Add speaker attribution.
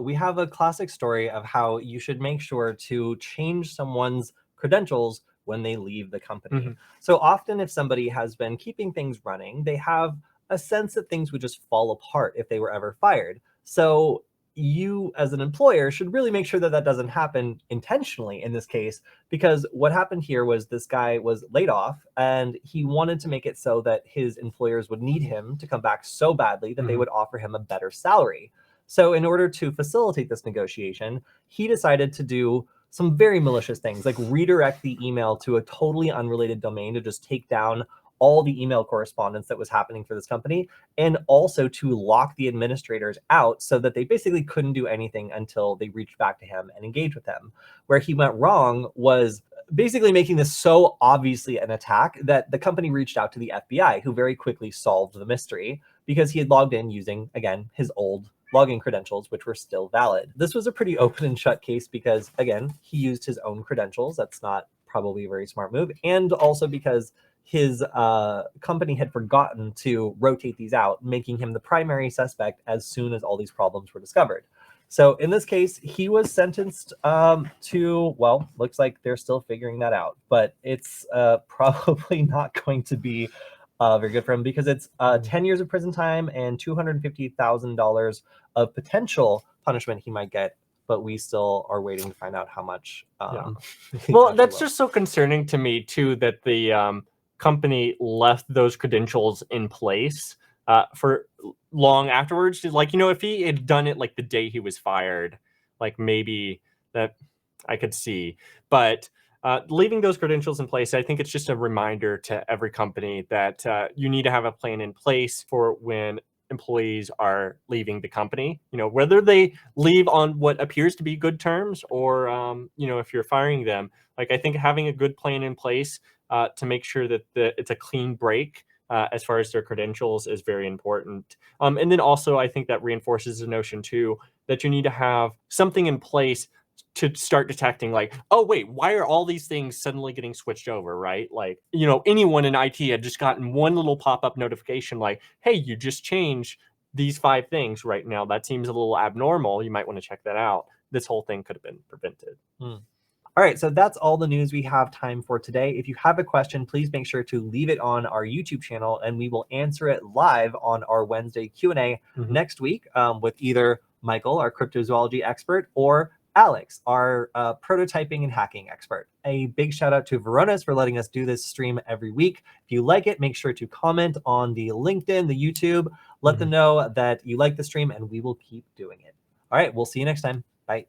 Speaker 1: We have a classic story of how you should make sure to change someone's credentials when they leave the company. So often if somebody has been keeping things running, they have a sense that things would just fall apart if they were ever fired. So you as an employer should really make sure that that doesn't happen intentionally in this case, because what happened here was this guy was laid off and he wanted to make it so that his employers would need him to come back so badly that they would offer him a better salary. So in order to facilitate this negotiation, he decided to do some very malicious things, like redirect the email to a totally unrelated domain to just take down all the email correspondence that was happening for this company, and also to lock the administrators out so that they basically couldn't do anything until they reached back to him and engaged with him. Where he went wrong was basically making this so obviously an attack that the company reached out to the FBI, who very quickly solved the mystery because he had logged in using, again, his old login credentials, which were still valid. This was a pretty open and shut case because, again, he used his own credentials. That's not probably a very smart move. And also because his company had forgotten to rotate these out, making him the primary suspect as soon as all these problems were discovered. So in this case, he was sentenced to, well, looks like they're still figuring that out, but it's probably not going to be very good for him because it's 10 years of prison time and $250,000 of potential punishment he might get, but we still are waiting to find out how much.
Speaker 2: Well, that's just so concerning to me too, that the company left those credentials in place for long afterwards. Like, if he had done it like the day he was fired, like maybe that I could see, but leaving those credentials in place, I think it's just a reminder to every company that you need to have a plan in place for when employees are leaving the company, whether they leave on what appears to be good terms or, if you're firing them. Like, I think having a good plan in place to make sure that it's a clean break as far as their credentials is very important. And then also, I think that reinforces the notion too that you need to have something in place to start detecting, like, oh wait, why are all these things suddenly getting switched over, right? Like, anyone in IT had just gotten one little pop-up notification like, hey, you just changed these 5 things right now. That seems a little abnormal. You might want to check that out. This whole thing could have been prevented.
Speaker 1: All right, so that's all the news we have time for today. If you have a question, please make sure to leave it on our YouTube channel, and we will answer it live on our Wednesday Q&A next week with either Michael, our cryptozoology expert, or Alex, our prototyping and hacking expert. A big shout out to Veronis for letting us do this stream every week. If you like it, make sure to comment on the LinkedIn, the YouTube. Let them know that you like the stream, and we will keep doing it. All right, we'll see you next time. Bye.